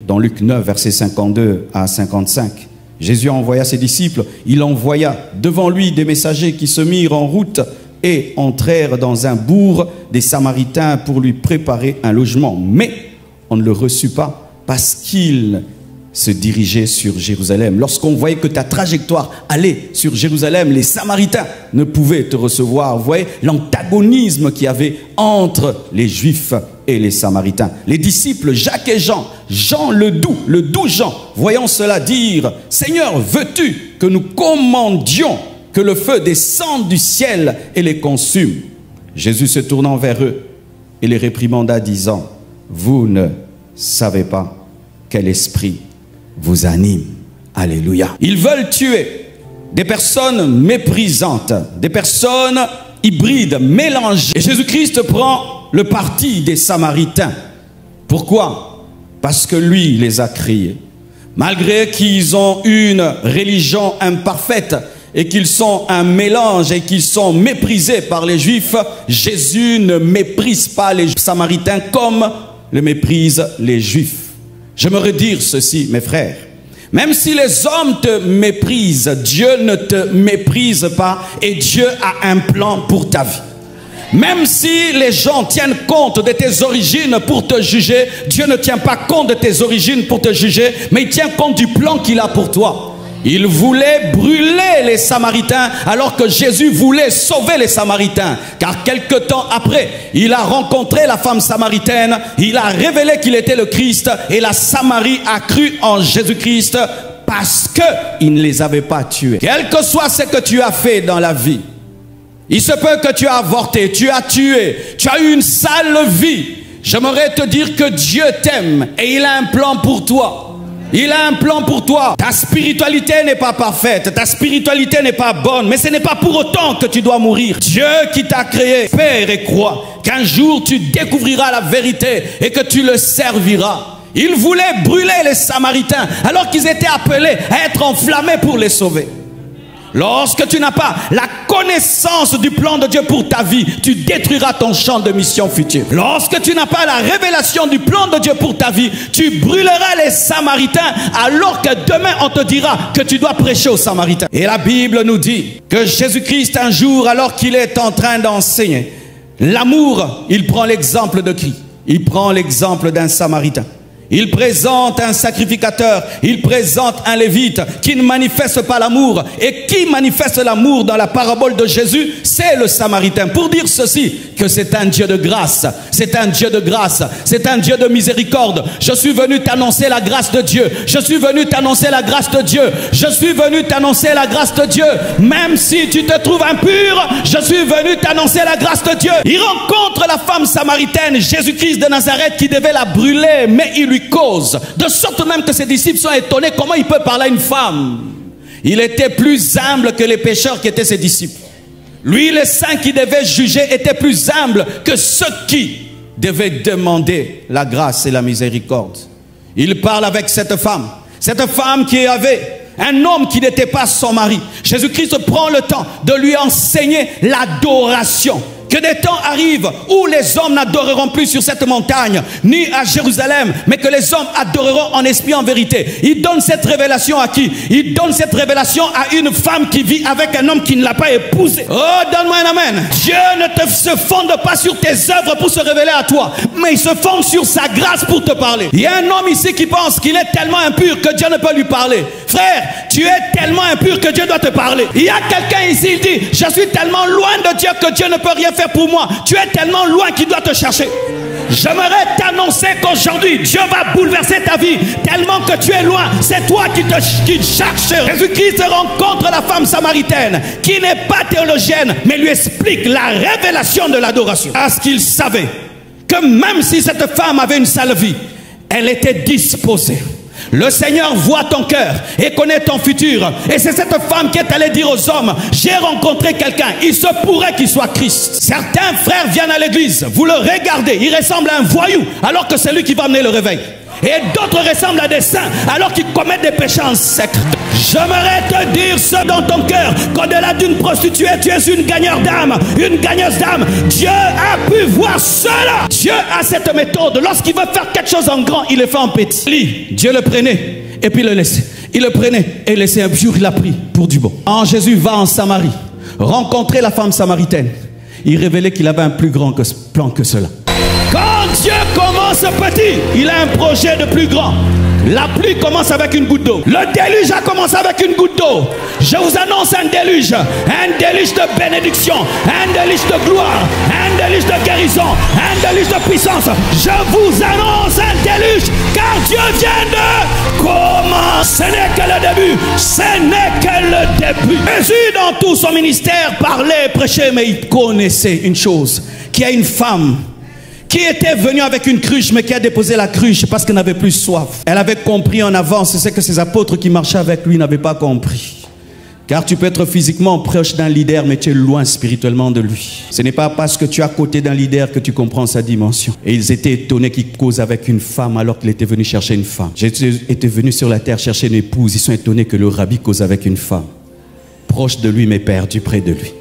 dans Luc 9, versets 52 à 55. Jésus envoya ses disciples, il envoya devant lui des messagers qui se mirent en route et entrèrent dans un bourg des Samaritains pour lui préparer un logement. Mais on ne le reçut pas parce qu'il se dirigeait sur Jérusalem. Lorsqu'on voyait que ta trajectoire allait sur Jérusalem, les Samaritains ne pouvaient te recevoir. Vous voyez l'antagonisme qu'il y avait entre les Juifs et les Samaritains. Les disciples Jacques et Jean, Jean le doux Jean, voyant cela dire, « Seigneur, veux-tu que nous commandions que le feu descende du ciel et les consume ?» Jésus se tournant vers eux et les réprimanda, disant, « Vous ne savez pas quel esprit vous anime. » Alléluia. Ils veulent tuer des personnes méprisantes, des personnes hybrides, mélangées. Et Jésus-Christ prend le parti des Samaritains. Pourquoi? Parce que lui les a créés. Malgré qu'ils ont une religion imparfaite et qu'ils sont un mélange et qu'ils sont méprisés par les Juifs, Jésus ne méprise pas les Samaritains comme le méprisent les Juifs. J'aimerais dire ceci, mes frères. Même si les hommes te méprisent, Dieu ne te méprise pas et Dieu a un plan pour ta vie. Même si les gens tiennent compte de tes origines pour te juger, Dieu ne tient pas compte de tes origines pour te juger, mais il tient compte du plan qu'il a pour toi. Il voulait brûler les Samaritains alors que Jésus voulait sauver les Samaritains. Car quelque temps après, il a rencontré la femme samaritaine, il a révélé qu'il était le Christ et la Samarie a cru en Jésus-Christ parce qu'il ne les avait pas tués. Quel que soit ce que tu as fait dans la vie, il se peut que tu as avorté, tu as tué, tu as eu une sale vie. J'aimerais te dire que Dieu t'aime et il a un plan pour toi. Il a un plan pour toi. Ta spiritualité n'est pas parfaite, ta spiritualité n'est pas bonne, mais ce n'est pas pour autant que tu dois mourir. Dieu qui t'a créé, espère et crois qu'un jour tu découvriras la vérité et que tu le serviras. Il voulait brûler les Samaritains alors qu'ils étaient appelés à être enflammés pour les sauver. Lorsque tu n'as pas la connaissance du plan de Dieu pour ta vie, tu détruiras ton champ de mission future. Lorsque tu n'as pas la révélation du plan de Dieu pour ta vie, tu brûleras les Samaritains alors que demain on te dira que tu dois prêcher aux Samaritains. Et la Bible nous dit que Jésus-Christ un jour, alors qu'il est en train d'enseigner l'amour, il prend l'exemple de qui? Il prend l'exemple d'un Samaritain. Il présente un sacrificateur, il présente un lévite qui ne manifeste pas l'amour. Et qui manifeste l'amour dans la parabole de Jésus? C'est le Samaritain. Pour dire ceci, que c'est un Dieu de grâce, c'est un Dieu de grâce, c'est un Dieu de miséricorde. Je suis venu t'annoncer la grâce de Dieu. Je suis venu t'annoncer la grâce de Dieu. Je suis venu t'annoncer la grâce de Dieu. Même si tu te trouves impur, je suis venu t'annoncer la grâce de Dieu. Il rencontre la femme samaritaine, Jésus-Christ de Nazareth, qui devait la brûler, mais il lui cause, de sorte même que ses disciples sont étonnés comment il peut parler à une femme. Il était plus humble que les pécheurs qui étaient ses disciples. Lui, les saints qui devaient juger, étaient plus humbles que ceux qui devaient demander la grâce et la miséricorde. Il parle avec cette femme qui avait un homme qui n'était pas son mari. Jésus-Christ prend le temps de lui enseigner l'adoration. Que des temps arrivent où les hommes n'adoreront plus sur cette montagne, ni à Jérusalem, mais que les hommes adoreront en esprit, en vérité. Il donne cette révélation à qui? Il donne cette révélation à une femme qui vit avec un homme qui ne l'a pas épousé. Oh, donne-moi un amen. Dieu ne se fonde pas sur tes œuvres pour se révéler à toi, mais il se fonde sur sa grâce pour te parler. Il y a un homme ici qui pense qu'il est tellement impur que Dieu ne peut lui parler. Frère, tu es tellement impur que Dieu doit te parler. Il y a quelqu'un ici, il dit, je suis tellement loin de Dieu que Dieu ne peut rien faire pour moi. Tu es tellement loin qu'il doit te chercher. J'aimerais t'annoncer qu'aujourd'hui Dieu va bouleverser ta vie tellement que tu es loin. C'est toi qui cherches. Jésus-Christ rencontre la femme samaritaine qui n'est pas théologienne, mais lui explique la révélation de l'adoration. Parce qu'il savait que même si cette femme avait une sale vie, elle était disposée. Le Seigneur voit ton cœur et connaît ton futur. Et c'est cette femme qui est allée dire aux hommes, j'ai rencontré quelqu'un, il se pourrait qu'il soit Christ. Certains frères viennent à l'église, vous le regardez, il ressemble à un voyou, alors que c'est lui qui va amener le réveil. et d'autres ressemblent à des saints alors qu'ils commettent des péchés en secret. J'aimerais te dire ce dans ton cœur, qu'au-delà d'une prostituée, tu es une gagneur d'âme, une gagneuse d'âme. Dieu a pu voir cela. Dieu a cette méthode. Lorsqu'il veut faire quelque chose en grand, il le fait en petit. Dieu le prenait et puis le laissait. Il le prenait et laissait. Un jour, il l'a pris pour du bon. Quand Jésus va en Samarie, rencontrer la femme samaritaine, il révélait qu'il avait un plus grand plan que cela. Quand Dieu commence petit, il a un projet de plus grand. La pluie commence avec une goutte d'eau. Le déluge a commencé avec une goutte d'eau. Je vous annonce un déluge de bénédiction, un déluge de gloire, un déluge de guérison, un déluge de puissance. Je vous annonce un déluge, car Dieu vient de commencer. Ce n'est que le début. Ce n'est que le début. Jésus, dans tout son ministère, parlait, prêchait, mais il connaissait une chose, qu'il y a une femme qui était venue avec une cruche, mais qui a déposé la cruche parce qu'elle n'avait plus soif. Elle avait compris en avance ce que ses apôtres qui marchaient avec lui n'avaient pas compris. Car tu peux être physiquement proche d'un leader, mais tu es loin spirituellement de lui. Ce n'est pas parce que tu es à côté d'un leader que tu comprends sa dimension. Et ils étaient étonnés qu'il cause avec une femme alors qu'il était venu chercher une femme. Jésus était venu sur la terre chercher une épouse. Ils sont étonnés que le rabbi cause avec une femme. Proche de lui, mais perdu près de lui.